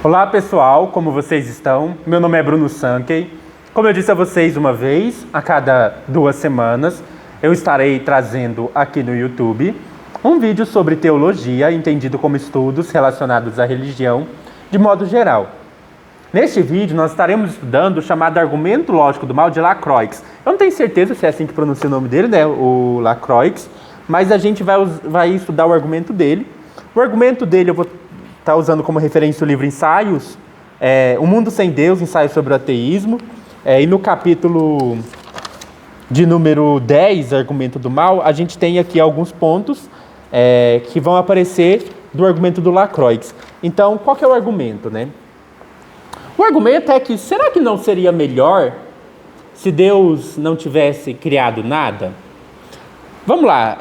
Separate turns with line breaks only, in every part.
Olá pessoal, como vocês estão? Meu nome é Bruno Sankey. Como eu disse a vocês uma vez, a cada 2 semanas, eu estarei trazendo aqui no YouTube um vídeo sobre teologia, entendido como estudos relacionados à religião, de modo geral. Neste vídeo, nós estaremos estudando o chamado argumento lógico do mal de Lacroix. Eu não tenho certeza se é assim que pronuncia o nome dele, né? O Lacroix, mas a gente vai estudar o argumento dele. O argumento dele eu vou estar usando como referência o livro Ensaios, O Mundo Sem Deus, Ensaios sobre o Ateísmo. E no capítulo de número 10, Argumento do Mal, a gente tem aqui alguns pontos que vão aparecer do argumento do Lacroix. Então, qual que é o argumento, né? O argumento é que, será que não seria melhor se Deus não tivesse criado nada? Vamos lá,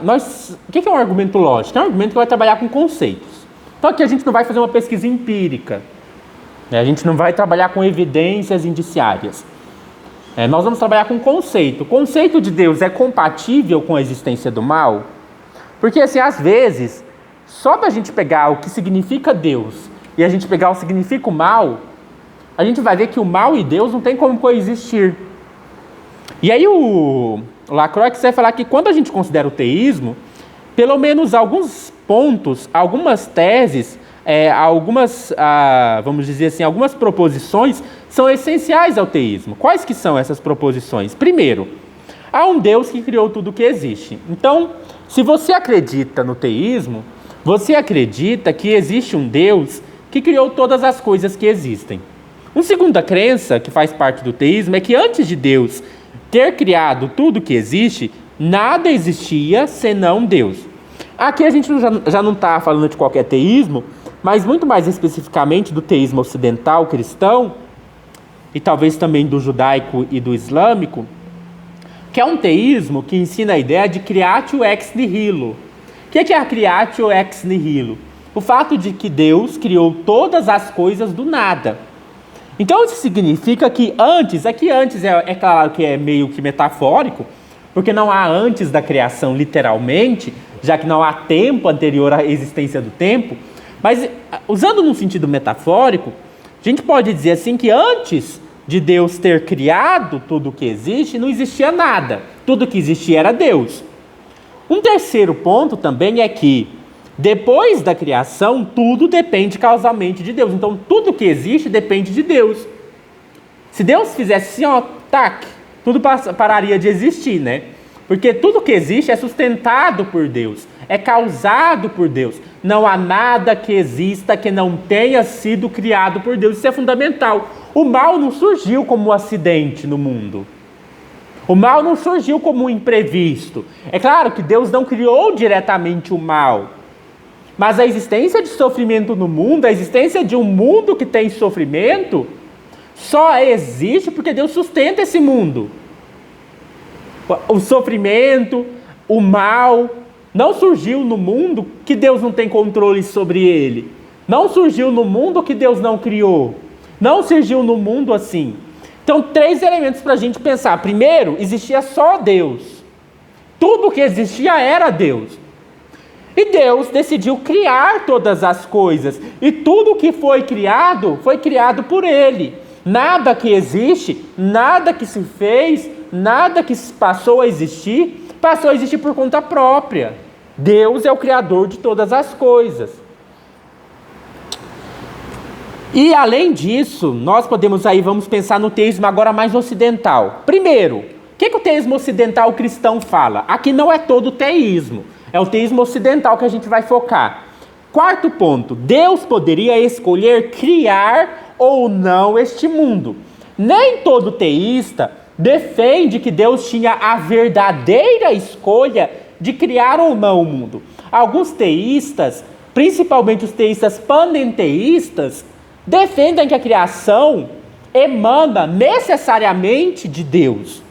o que é um argumento lógico? É um argumento que vai trabalhar com conceitos. Então aqui a gente não vai fazer uma pesquisa empírica, né? A gente não vai trabalhar com evidências indiciárias. Nós vamos trabalhar com conceito. O conceito de Deus é compatível com a existência do mal? Porque assim, às vezes, só da gente pegar o que significa Deus e a gente pegar o que significa o mal, a gente vai ver que o mal e Deus não tem como coexistir. E aí o Lacroix vai falar que quando a gente considera o teísmo, pelo menos alguns pontos, algumas teses, vamos dizer assim, algumas proposições são essenciais ao teísmo. Quais que são essas proposições? Primeiro, há um Deus que criou tudo o que existe. Então, se você acredita no teísmo, você acredita que existe um Deus que criou todas as coisas que existem. Uma segunda crença que faz parte do teísmo é que antes de Deus ter criado tudo que existe, nada existia senão Deus. Aqui a gente já não está falando de qualquer teísmo, mas muito mais especificamente do teísmo ocidental cristão, e talvez também do judaico e do islâmico, que é um teísmo que ensina a ideia de creatio ex nihilo. O que é a creatio ex nihilo? O fato de que Deus criou todas as coisas do nada. Então isso significa que antes é claro que é meio que metafórico, porque não há antes da criação literalmente, já que não há tempo anterior à existência do tempo, mas usando num sentido metafórico, a gente pode dizer assim que antes de Deus ter criado tudo o que existe, não existia nada, tudo que existia era Deus. Um terceiro ponto também é que depois da criação, tudo depende causalmente de Deus. Então, tudo que existe depende de Deus. Se Deus fizesse assim, tudo pararia de existir, né? Porque tudo que existe é sustentado por Deus, é causado por Deus. Não há nada que exista que não tenha sido criado por Deus. Isso é fundamental. O mal não surgiu como um acidente no mundo. O mal não surgiu como um imprevisto. É claro que Deus não criou diretamente o mal. Mas a existência de sofrimento no mundo, a existência de um mundo que tem sofrimento, só existe porque Deus sustenta esse mundo. O sofrimento, o mal, não surgiu no mundo que Deus não tem controle sobre ele. Não surgiu no mundo que Deus não criou. Não surgiu no mundo assim. Então, 3 elementos para a gente pensar. Primeiro, existia só Deus. Tudo que existia era Deus. E Deus decidiu criar todas as coisas. E tudo que foi criado por Ele. Nada que existe, nada que se fez, nada que passou a existir por conta própria. Deus é o Criador de todas as coisas. E além disso, nós vamos pensar no teísmo agora mais ocidental. Primeiro, o que o teísmo ocidental cristão fala? Aqui não é todo o teísmo. É o teísmo ocidental que a gente vai focar. Quarto ponto, Deus poderia escolher criar ou não este mundo. Nem todo teísta defende que Deus tinha a verdadeira escolha de criar ou não o mundo. Alguns teístas, principalmente os teístas panenteístas, defendem que a criação emana necessariamente de Deus.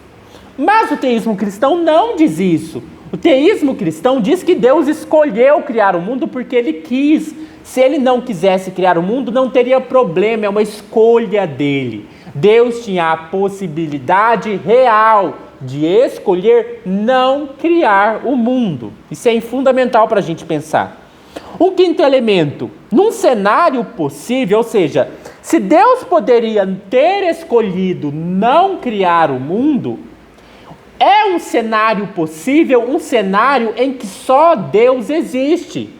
Mas o teísmo cristão não diz isso. O teísmo cristão diz que Deus escolheu criar o mundo porque Ele quis. Se Ele não quisesse criar o mundo, não teria problema, é uma escolha dele. Deus tinha a possibilidade real de escolher não criar o mundo. Isso é fundamental para a gente pensar. Um quinto elemento, num cenário possível, ou seja, Se Deus poderia ter escolhido não criar o mundo, é um cenário possível, um cenário em que só Deus existe.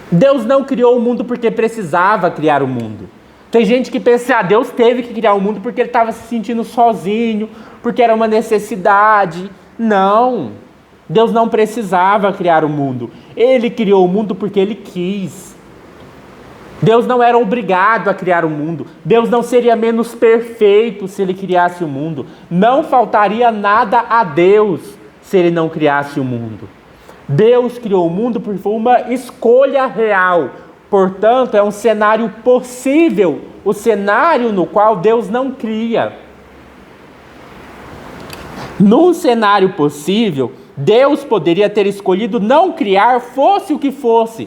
Deus não criou o mundo porque precisava criar o mundo. Tem gente que pensa, Deus teve que criar o mundo porque ele estava se sentindo sozinho, porque era uma necessidade. Não, Deus não precisava criar o mundo. Ele criou o mundo porque ele quis. Deus não era obrigado a criar o mundo. Deus não seria menos perfeito se ele criasse o mundo. Não faltaria nada a Deus se ele não criasse o mundo. Deus criou o mundo porque foi uma escolha real. Portanto, é um cenário possível, o cenário no qual Deus não cria. Num cenário possível, Deus poderia ter escolhido não criar, fosse o que fosse.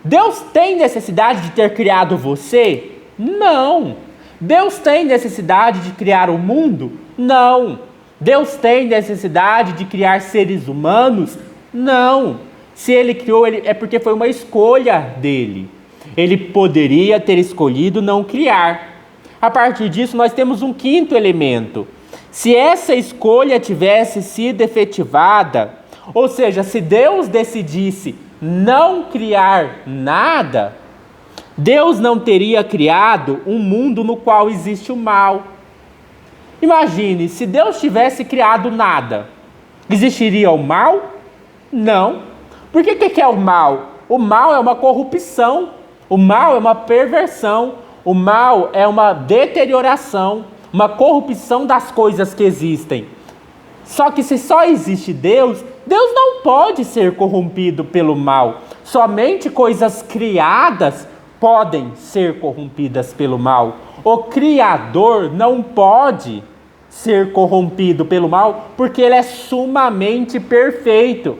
Deus tem necessidade de ter criado você? Não. Deus tem necessidade de criar o mundo? Não. Deus tem necessidade de criar seres humanos? Não. Se ele criou, é porque foi uma escolha dele. Ele poderia ter escolhido não criar. A partir disso, nós temos um quinto elemento. Se essa escolha tivesse sido efetivada, ou seja, se Deus decidisse não criar nada, Deus não teria criado um mundo no qual existe o mal. Imagine, se Deus tivesse criado nada, existiria o mal? Não. Por que é o mal? O mal é uma corrupção, o mal é uma perversão, o mal é uma deterioração, uma corrupção das coisas que existem. Só que se só existe Deus, Deus não pode ser corrompido pelo mal. Somente coisas criadas podem ser corrompidas pelo mal. O Criador não pode ser corrompido pelo mal, porque ele é sumamente perfeito.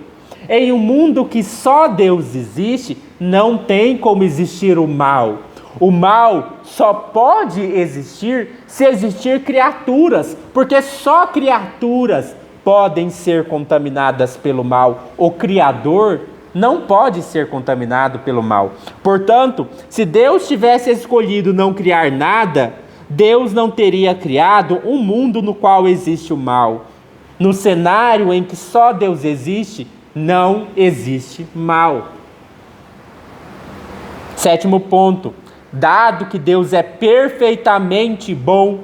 Em um mundo que só Deus existe, não tem como existir o mal. O mal só pode existir se existir criaturas, porque só criaturas podem ser contaminadas pelo mal. O Criador não pode ser contaminado pelo mal. Portanto, se Deus tivesse escolhido não criar nada, Deus não teria criado um mundo no qual existe o mal. No cenário em que só Deus existe, não existe mal. Sétimo ponto. Dado que Deus é perfeitamente bom,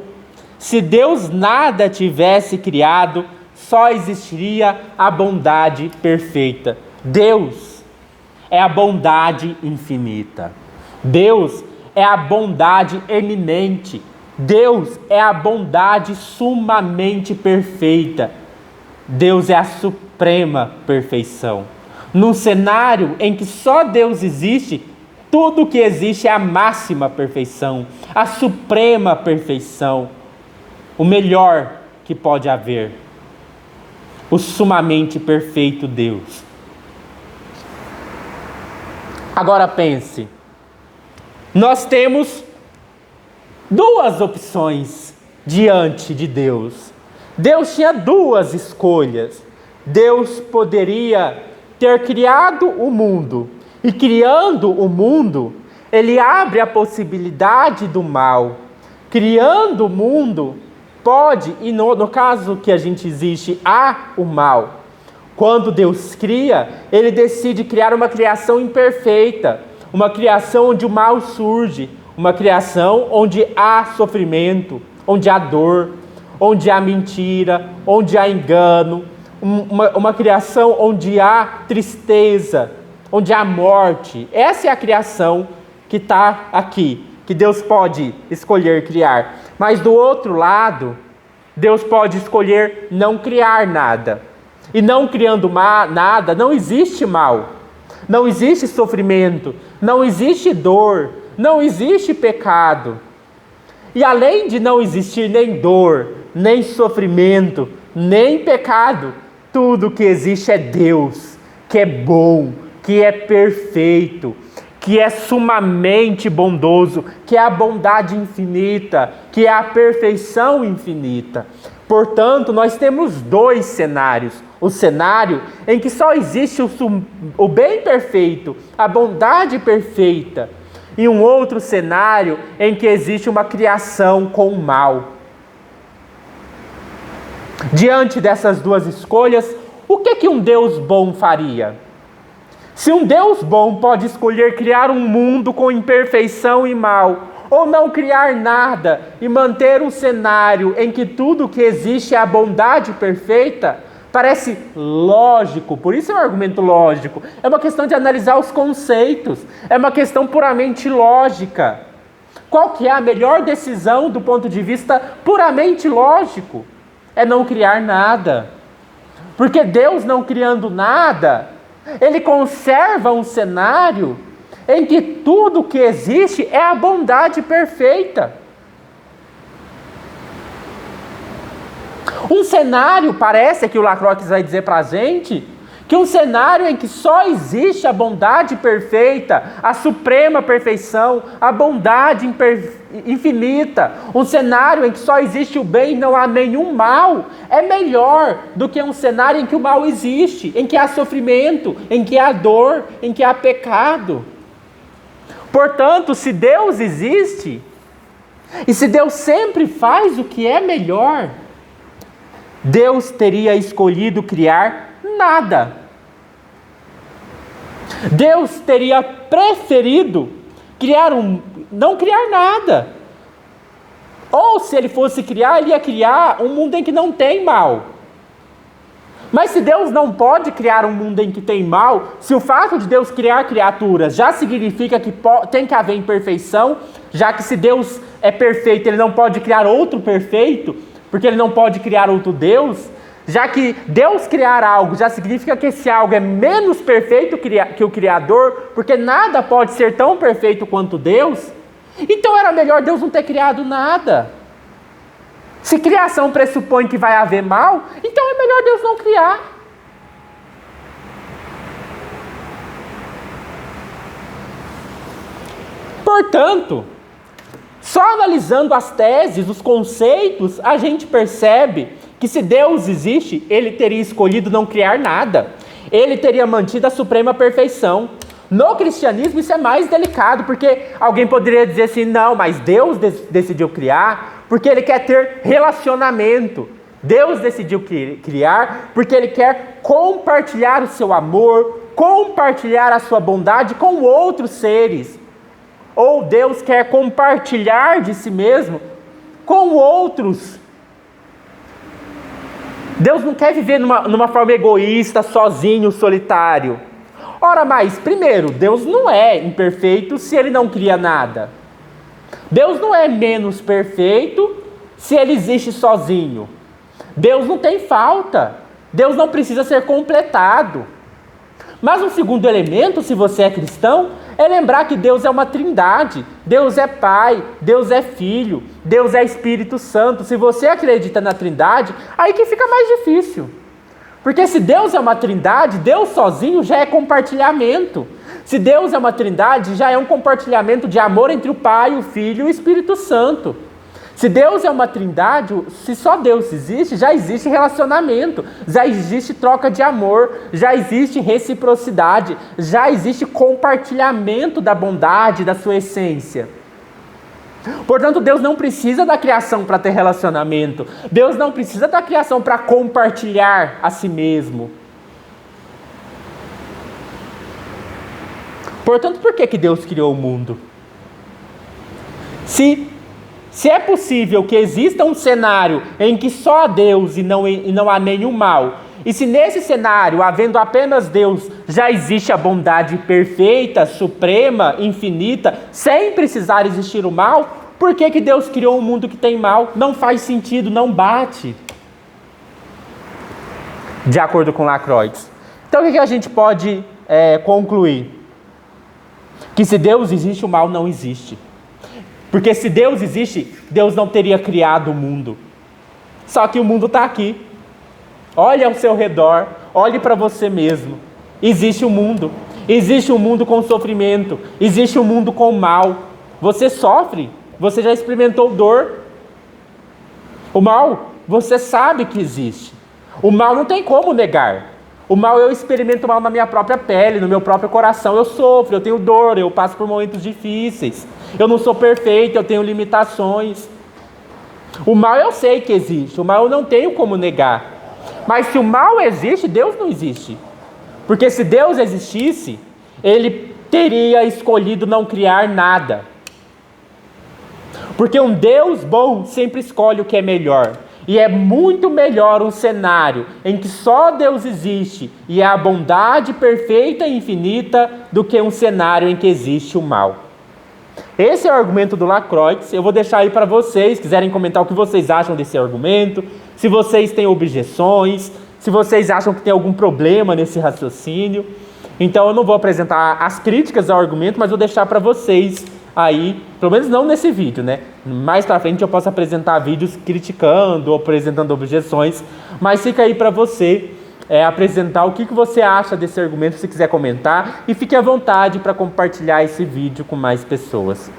se Deus nada tivesse criado, só existiria a bondade perfeita. Deus é a bondade infinita. Deus é a bondade eminente. Deus é a bondade sumamente perfeita. Deus é a suprema perfeição. Num cenário em que só Deus existe, tudo que existe é a máxima perfeição, a suprema perfeição, o melhor que pode haver, o sumamente perfeito Deus. Agora pense, nós temos duas opções diante de Deus. Deus tinha duas escolhas. Deus poderia ter criado o mundo, e criando o mundo, ele abre a possibilidade do mal. Criando o mundo, pode, e no caso que a gente existe, há o mal. Quando Deus cria, ele decide criar uma criação imperfeita, uma criação onde o mal surge, uma criação onde há sofrimento, onde há dor, onde há mentira, onde há engano, uma criação onde há tristeza, onde há morte. Essa é a criação que está aqui, que Deus pode escolher criar. Mas do outro lado, Deus pode escolher não criar nada. E não criando nada, não existe mal, não existe sofrimento, não existe dor, não existe pecado. E além de não existir nem dor, nem sofrimento, nem pecado, tudo que existe é Deus, que é bom, que é perfeito, que é sumamente bondoso, que é a bondade infinita, que é a perfeição infinita. Portanto, nós temos dois cenários. O cenário em que só existe o bem perfeito, a bondade perfeita, em um outro cenário em que existe uma criação com o mal. Diante dessas duas escolhas, o que um Deus bom faria? Se um Deus bom pode escolher criar um mundo com imperfeição e mal, ou não criar nada e manter um cenário em que tudo que existe é a bondade perfeita, parece lógico, por isso é um argumento lógico. É uma questão de analisar os conceitos, é uma questão puramente lógica. Qual que é a melhor decisão do ponto de vista puramente lógico? É não criar nada. Porque Deus, não criando nada, Ele conserva um cenário em que tudo que existe é a bondade perfeita. Um cenário, parece que o Lacroix vai dizer para a gente, que um cenário em que só existe a bondade perfeita, a suprema perfeição, a bondade infinita, um cenário em que só existe o bem e não há nenhum mal, é melhor do que um cenário em que o mal existe, em que há sofrimento, em que há dor, em que há pecado. Portanto, se Deus existe, e se Deus sempre faz o que é melhor, Deus teria escolhido criar nada. Deus teria preferido não criar nada. Ou se Ele fosse criar, Ele ia criar um mundo em que não tem mal. Mas se Deus não pode criar um mundo em que tem mal, se o fato de Deus criar criaturas já significa que tem que haver imperfeição, já que se Deus é perfeito, Ele não pode criar outro perfeito, porque Ele não pode criar outro Deus, já que Deus criar algo já significa que esse algo é menos perfeito que o Criador, porque nada pode ser tão perfeito quanto Deus, então era melhor Deus não ter criado nada. Se criação pressupõe que vai haver mal, então é melhor Deus não criar. Portanto, só analisando as teses, os conceitos, a gente percebe que se Deus existe, Ele teria escolhido não criar nada. Ele teria mantido a suprema perfeição. No cristianismo isso é mais delicado, porque alguém poderia dizer assim, não, mas Deus decidiu criar porque Ele quer ter relacionamento. Deus decidiu criar porque Ele quer compartilhar o seu amor, compartilhar a sua bondade com outros seres. Ou Deus quer compartilhar de si mesmo com outros. Deus não quer viver numa forma egoísta, sozinho, solitário. Ora, mas, primeiro, Deus não é imperfeito se Ele não cria nada. Deus não é menos perfeito se Ele existe sozinho. Deus não tem falta. Deus não precisa ser completado. Mas um segundo elemento, se você é cristão, é lembrar que Deus é uma trindade. Deus é Pai, Deus é Filho, Deus é Espírito Santo. Se você acredita na trindade, aí que fica mais difícil. Porque se Deus é uma trindade, Deus sozinho já é compartilhamento. Se Deus é uma trindade, já é um compartilhamento de amor entre o Pai, o Filho e o Espírito Santo. Se Deus é uma trindade, se só Deus existe, já existe relacionamento, já existe troca de amor, já existe reciprocidade, já existe compartilhamento da bondade, da sua essência. Portanto, Deus não precisa da criação para ter relacionamento. Deus não precisa da criação para compartilhar a si mesmo. Portanto, por que Deus criou o mundo? Se é possível que exista um cenário em que só há Deus e não há nenhum mal, e se nesse cenário, havendo apenas Deus, já existe a bondade perfeita, suprema, infinita, sem precisar existir o mal, por que Deus criou um mundo que tem mal? Não faz sentido, não bate. De acordo com Lacroix. Então o que a gente pode concluir? Que se Deus existe, o mal não existe. Porque se Deus existe, Deus não teria criado o mundo. Só que o mundo está aqui. Olhe ao seu redor, olhe para você mesmo. Existe um mundo. Existe um mundo com sofrimento. Existe um mundo com mal. Você sofre. Você já experimentou dor. O mal, você sabe que existe. O mal não tem como negar. O mal eu experimento mal na minha própria pele, no meu próprio coração. Eu sofro, eu tenho dor, eu passo por momentos difíceis. Eu não sou perfeito, eu tenho limitações. O mal eu sei que existe, o mal eu não tenho como negar. Mas se o mal existe, Deus não existe. Porque se Deus existisse, Ele teria escolhido não criar nada. Porque um Deus bom sempre escolhe o que é melhor. E é muito melhor um cenário em que só Deus existe e é a bondade perfeita e infinita do que um cenário em que existe o mal. Esse é o argumento do Lacroix. Eu vou deixar aí para vocês, quiserem comentar o que vocês acham desse argumento, se vocês têm objeções, se vocês acham que tem algum problema nesse raciocínio. Então eu não vou apresentar as críticas ao argumento, mas vou deixar para vocês aí, pelo menos não nesse vídeo, né? Mais para frente eu posso apresentar vídeos criticando ou apresentando objeções, mas fica aí para você apresentar o que você acha desse argumento, se quiser comentar, e fique à vontade para compartilhar esse vídeo com mais pessoas.